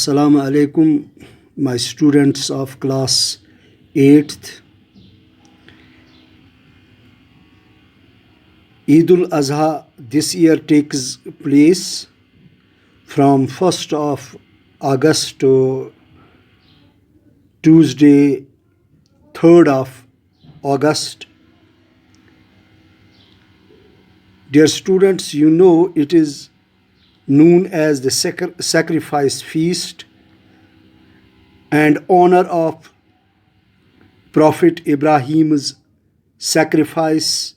Assalamu alaikum, my students of class 8th. Eid al-Adha this year takes place from 1st of August to Tuesday, 3rd of August. Dear students, you know it is known as the sacrifice feast and honor of Prophet Ibrahim's sacrifice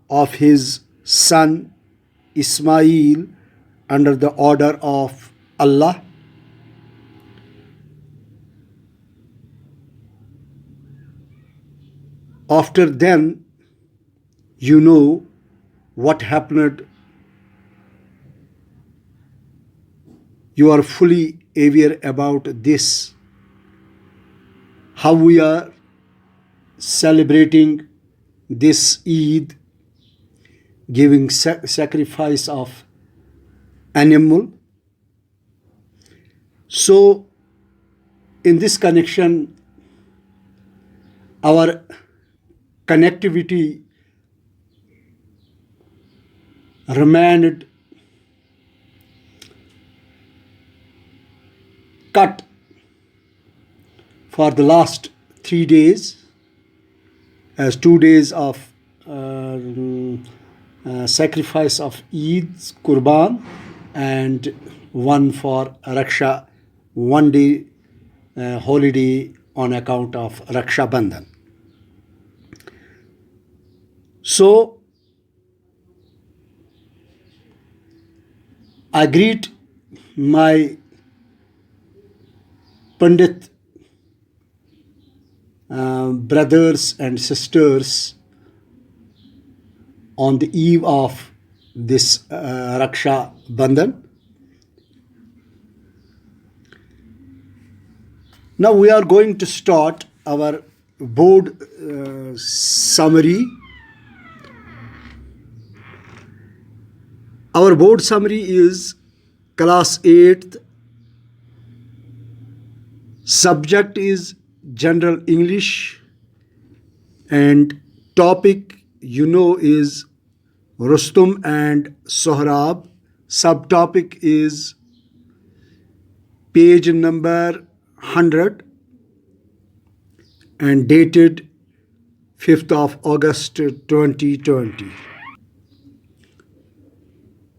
of his son Ismail under the order of Allah. After then, you know what happened. You are fully aware about this, how we are celebrating this Eid, giving sacrifice of animal. So in this connection, our connectivity remained cut for the last 3 days, as 2 days of sacrifice of Eid, Qurban, and one for Raksha, 1 day holiday on account of Raksha Bandhan. So I greet my Pandit brothers and sisters on the eve of this Raksha Bandhan. Now we are going to start our board summary. Our board summary is class 8th. Subject is General English and topic is Rustum and Sohrab. Subtopic is page number 100 and dated 5th of August 2020.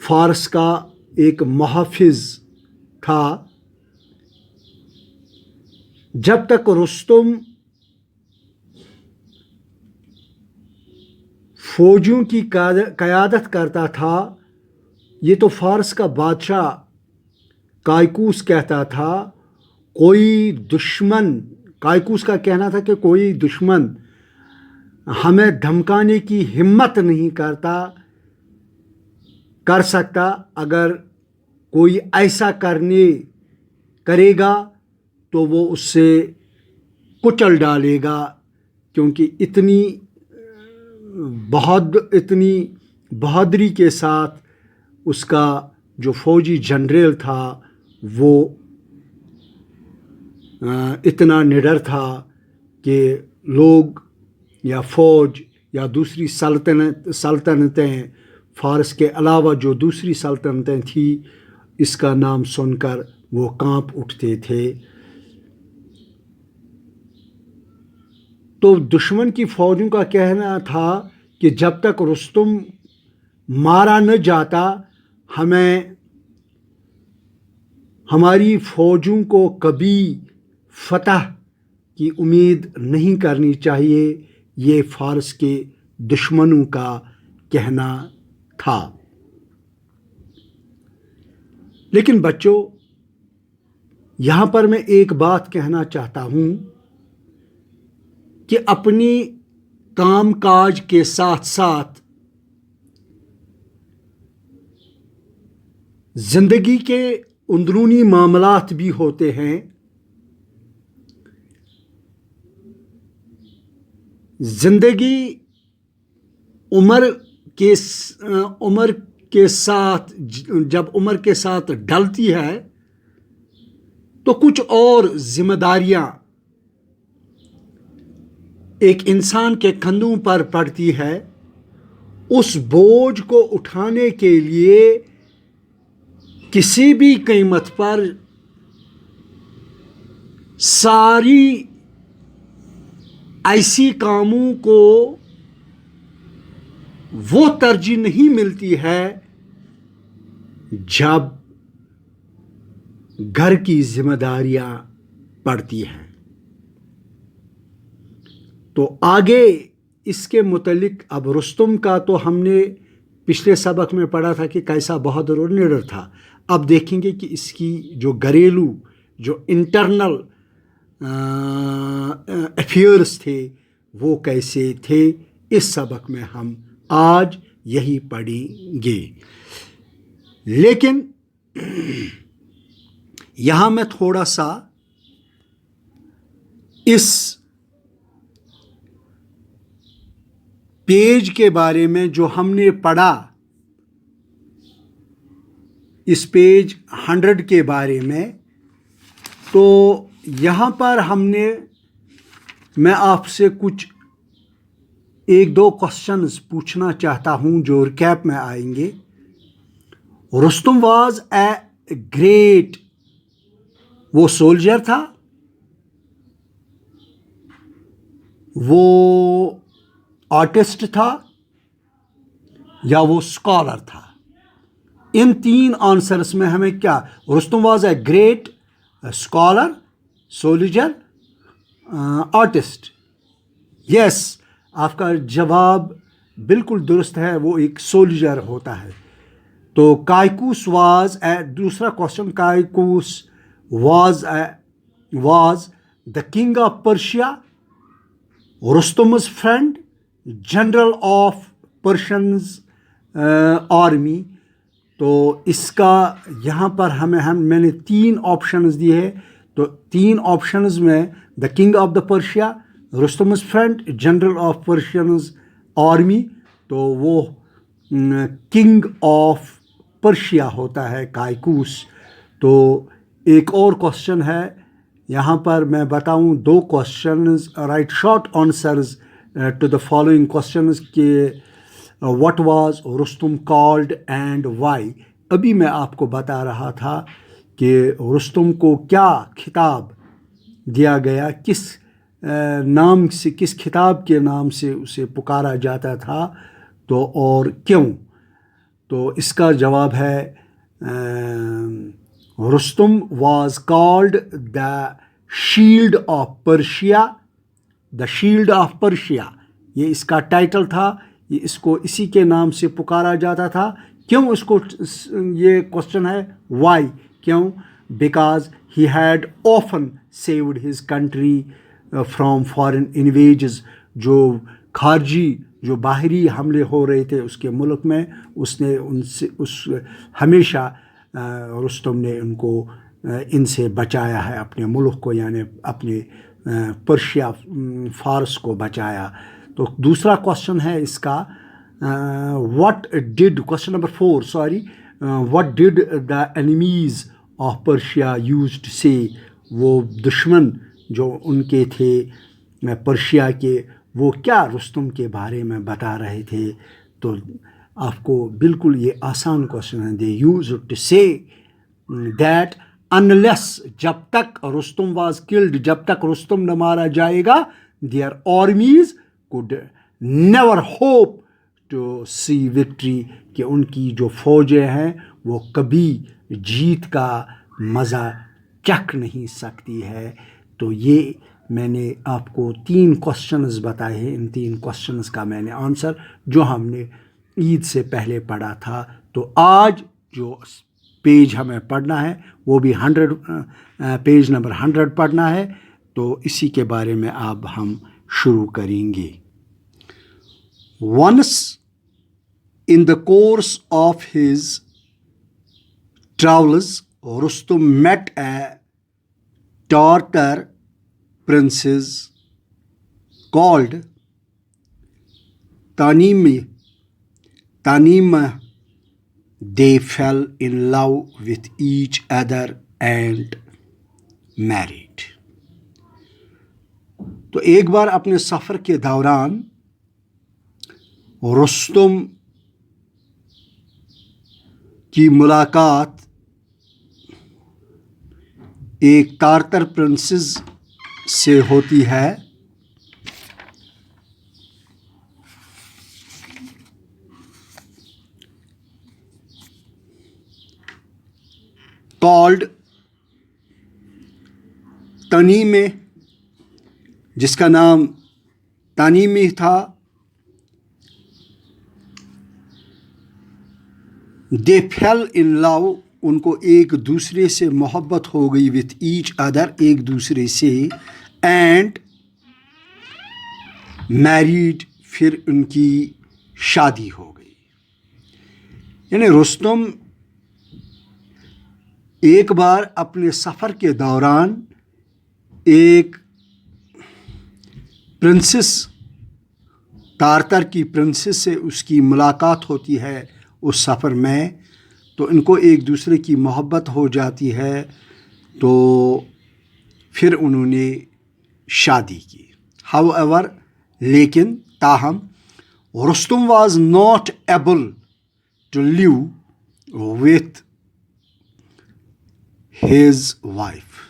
فارس کا ایک محافظ تھا. جب تک رستم فوجوں کی قیادت کرتا تھا، یہ تو فارس کا بادشاہ کائکوس کہتا تھا، کوئی دشمن، کائکوس کا کہنا تھا کہ کوئی دشمن ہمیں دھمکانے کی ہمت نہیں کر سکتا. اگر کوئی ایسا کرے گا تو وہ اس سے کچل ڈالے گا، کیونکہ اتنی بہادری کے ساتھ اس کا جو فوجی جنرل تھا وہ اتنا نڈر تھا کہ لوگ یا فوج یا دوسری سلطنتیں فارس کے علاوہ جو دوسری سلطنتیں تھیں، اس کا نام سن کر وہ کانپ اٹھتے تھے. تو دشمن کی فوجوں کا کہنا تھا کہ جب تک رستم مارا نہ جاتا، ہمیں ہماری فوجوں کو کبھی فتح کی امید نہیں کرنی چاہیے. یہ فارس کے دشمنوں کا کہنا تھا. لیکن بچوں، یہاں پر میں ایک بات کہنا چاہتا ہوں کہ اپنی کام کاج کے ساتھ ساتھ زندگی کے اندرونی معاملات بھی ہوتے ہیں. زندگی عمر کے ساتھ جب عمر کے ساتھ ڈلتی ہے تو کچھ اور ذمہ داریاں ایک انسان کے کندھوں پر پڑتی ہے. اس بوجھ کو اٹھانے کے لیے کسی بھی قیمت پر ساری ایسی کاموں کو وہ ترجیح نہیں ملتی ہے جب گھر کی ذمہ داریاں پڑتی ہیں. تو آگے اس کے متعلق اب رستم کا تو ہم نے پچھلے سبق میں پڑھا تھا کہ کیسا بہادر اور نڈر تھا. اب دیکھیں گے کہ اس کی جو گھریلو جو انٹرنل افیئرز تھے وہ کیسے تھے. اس سبق میں ہم آج یہی پڑھیں گے. لیکن یہاں میں تھوڑا سا اس پیج کے بارے میں جو ہم نے پڑھا، اس پیج 100 کے بارے میں، تو یہاں پر میں آپ سے کچھ 1-2 کوسچنز پوچھنا چاہتا ہوں جو ریکیپ میں آئیں گے. رستم واز اے گریٹ، وہ سولجر تھا، وہ آرٹسٹ تھا، یا وہ اسکالر تھا. ان 3 آنسرس میں ہمیں کیا، Rustam was a great, scholar, soldier, artist. Yes, آپ کا جواب بالکل درست ہے، وہ ایک سولجر ہوتا ہے. تو کائکوس واز اے، دوسرا question, Kaikaus was the king of Persia, Rustam's friend, general of Persians army. تو اس کا یہاں پر میں نے 3 آپشنز دیے ہیں. تو 3 آپشنز میں the king of the Persia, Rustam's friend, general of Persians army, تو وہ کنگ آف پرشیا ہوتا ہے کائکوس. تو ایک اور کوشچن ہے یہاں پر، میں بتاؤں 2 questions, write short answers to the following questions کہ what was Rustam called and why. ابھی میں آپ کو بتا رہا تھا کہ رستم کو کیا خطاب دیا گیا، کس نام سے، کس خطاب کے نام سے اسے پکارا جاتا تھا، تو اور کیوں. تو تو اس کا جواب ہے Rustam was called the shield of Persia. The shield of Persia یہ اس کا ٹائٹل تھا. یہ اس کو اسی کے نام سے پکارا جاتا تھا. کیوں اس کو یہ کوشچن ہے وائی کیوں؟ Because he had often saved his country from foreign invasions. جو خارجی جو باہری حملے ہو رہے تھے اس کے ملک میں، اس نے ان سے ہمیشہ رستم نے ان سے بچایا ہے اپنے ملک کو، یعنی اپنے پرشیا فارس کو بچایا. تو دوسرا کوشچن ہے اس کا question number 4 what did the enemies of Persia used to say. وہ دشمن جو ان کے تھے پرشیا کے، وہ کیا رستم کے بارے میں بتا رہے تھے؟ تو آپ کو بالکل یہ آسان کوشچن ہے. دے used to say that unless جب تک رستم was killed، جب تک رستم نہ مارا جائے گا، their armies could never hope to see victory، کہ ان کی جو فوجیں ہیں وہ کبھی جیت کا مزہ چکھ نہیں سکتی ہے. تو یہ میں نے آپ کو 3 کوشچنز بتائے ہیں. ان 3 کوشچنز کا میں نے آنسر جو ہم نے عید سے پہلے پڑھا تھا. تو آج جو پیج ہمیں پڑھنا ہے وہ بھی پیج نمبر 100 پڑھنا ہے. تو اسی کے بارے میں اب ہم شروع کریں گے. Once in the course of his travels, Rustum met a Tartar princess called Tanima. They fell in love with each other and married. تو ایک بار اپنے سفر کے دوران رستم کی ملاقات ایک تارتر پرنسز سے ہوتی ہے. کالڈ تنیمے، جس کا نام تنیمی تھا. دے فیل ان لو، ان کو ایک دوسرے سے محبت ہو گئی. وتھ ایچ ادر، ایک دوسرے سے. اینڈ میریڈ، پھر ان کی شادی ہو گئی. یعنی رستم ایک بار اپنے سفر کے دوران ایک پرنسس، تارتر کی پرنسس سے اس کی ملاقات ہوتی ہے اس سفر میں. تو ان کو ایک دوسرے کی محبت ہو جاتی ہے. تو پھر انہوں نے شادی کی. ہاؤ ایور، لیکن تاہم Rustam was not able to live with his wife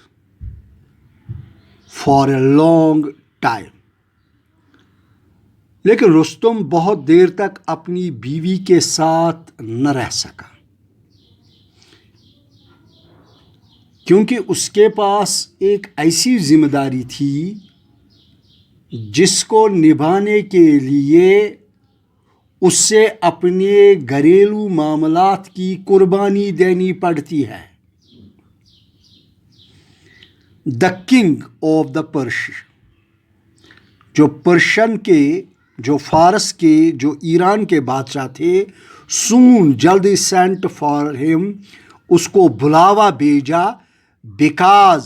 for a long time. لیکن رستم بہت دیر تک اپنی بیوی کے ساتھ نہ رہ سکا، کیونکہ اس کے پاس ایک ایسی ذمہ داری تھی جس کو نبھانے کے لیے اس سے اپنے گھریلو معاملات کی قربانی دینی پڑتی ہے. دا کنگ آف دا پرش، جو پرشن کے، جو فارس کے، جو ایران کے بادشاہ تھے، سون، جلدی سینٹ فار ہم، اس کو بلاوا بھیجا. Because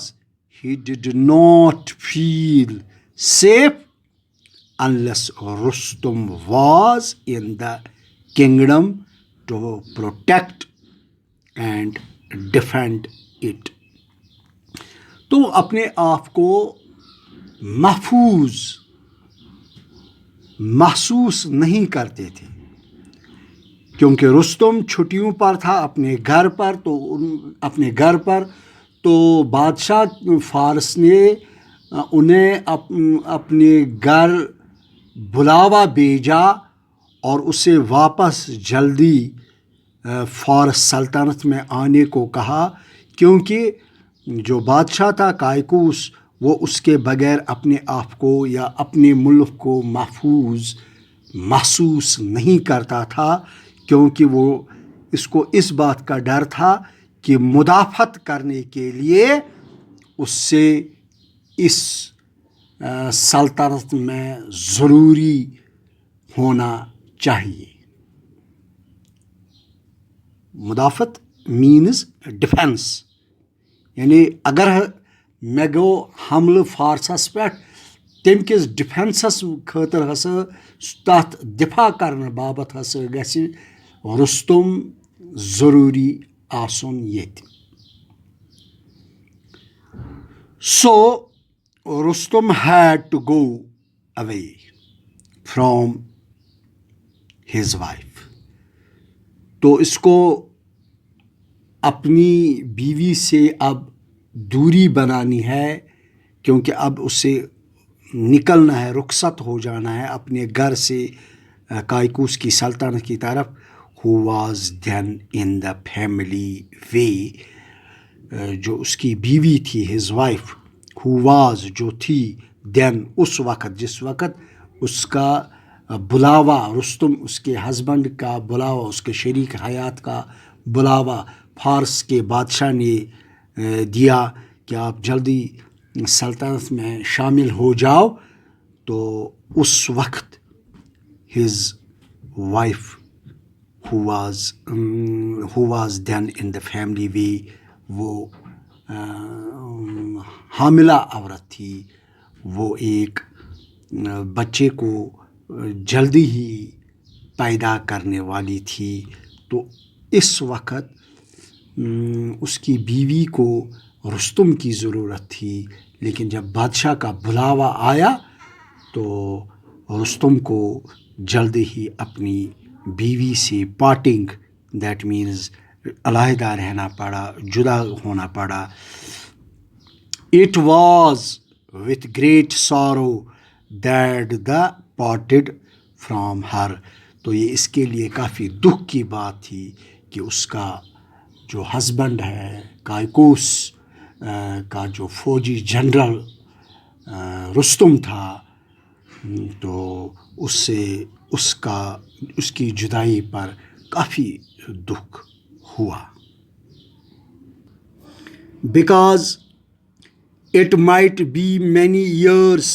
he did not feel safe unless Rustam was in the kingdom to protect and defend it. تو اپنے آپ کو محفوظ محسوس نہیں کرتے تھے، کیونکہ رستم چھٹیوں پر تھا اپنے گھر پر. تو بادشاہ فارس نے انہیں اپنے گھر بلاوا بھیجا اور اسے واپس جلدی فار سلطنت میں آنے کو کہا، کیونکہ جو بادشاہ تھا کائکوس وہ اس کے بغیر اپنے آپ کو یا اپنے ملک کو محفوظ محسوس نہیں کرتا تھا، کیونکہ وہ اس کو اس بات کا ڈر تھا کہ مدافعت کرنے کے لیے اس سے اس سلطنت میں ضروری ہونا چاہیے۔ مدافعت مینز ڈیفینس، یعنی اگر مے گو حملہ فارسس پہ تم کس ڈیفینسس خاطر ہسا تات دفاع کرنے باپت ہسا گژھِ رستم ضروری آسن یت۔ سو Rustam had to go away from his wife۔ تو اس کو اپنی بیوی سے اب دوری بنانی ہے، کیونکہ اب اسے نکلنا ہے، رخصت ہو جانا ہے اپنے گھر سے کائکوس کی سلطنت کی طرف۔ who was then in the family way، جو اس کی بیوی تھی his wife، who was جو تھی then اس وقت، جس وقت اس کا بلاوا رستم اس کے ہسبینڈ کا بلاوا، اس کے شریک حیات کا بلاوا فارس کے بادشاہ نے دیا کہ آپ جلدی سلطنت میں شامل ہو جاؤ، تو اس وقت his wife who was then in the family way، وہ حاملہ عورت تھی، وہ ایک بچے کو جلدی ہی پیدا کرنے والی تھی۔ تو اس وقت اس کی بیوی کو رستم کی ضرورت تھی، لیکن جب بادشاہ کا بلاوا آیا تو رستم کو جلدی ہی اپنی بیوی سے پارٹنگ، دیٹ مینز علیحدہ رہنا پڑا، جدا ہونا پڑا۔ اٹ واز وتھ گریٹ سارو that the parted from her. تو یہ اس کے لیے کافی دکھ کی بات تھی کہ اس کا جو ہسبینڈ ہے کائکوس کا جو فوجی جنرل رستم تھا، تو اس سے اس کی جدائی پر کافی دکھ ہوا۔ Because it might be many years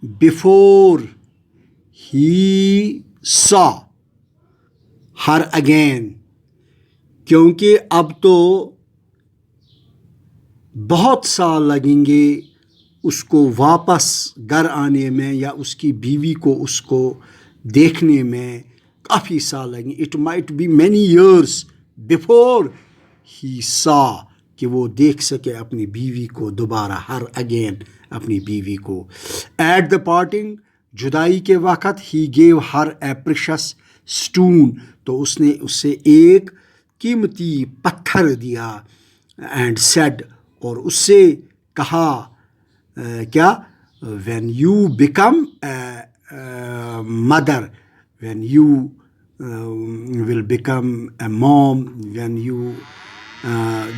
before he saw her again, کیونکہ اب تو بہت سال لگیں گے اس کو واپس گھر آنے میں، یا اس کی بیوی کو اس کو دیکھنے میں کافی سال لگیں گے۔ It might be many years before he saw, کہ وہ دیکھ سکے اپنی بیوی کو دوبارہ، ہر اگین اپنی بیوی کو۔ ایٹ دا پارٹنگ، جدائی کے وقت، ہی گیو ہر اے پریشس اسٹون، تو اس نے اسے ایک قیمتی پتھر دیا، اینڈ سیڈ، اور اس سے کہا کیا، when you become a mother, when you will become a mom, when you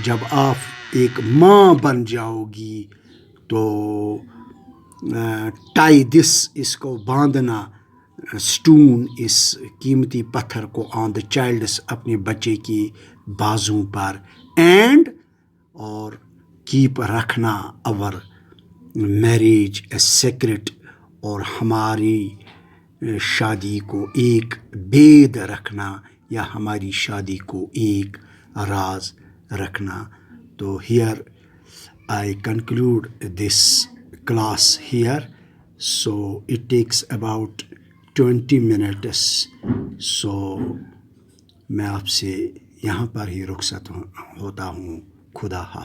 جب آپ ایک ماں بن جاؤ گی تو ٹائی دس، اس کو باندھنا، اسٹون، اس قیمتی پتھر کو، آن دا چائلڈس، اپنے بچے کی بازوں پر، اینڈ، اور کیپ رکھنا اور میریج اے سیکرٹ، اور ہماری شادی کو ایک بید رکھنا، یا ہماری شادی کو ایک راز رکھنا۔ تو here I conclude this class here, so it takes about 20 minutes, so میں آپ سے یہاں پر ہی رخصت ہوتا ہوں۔ خدا حافظ۔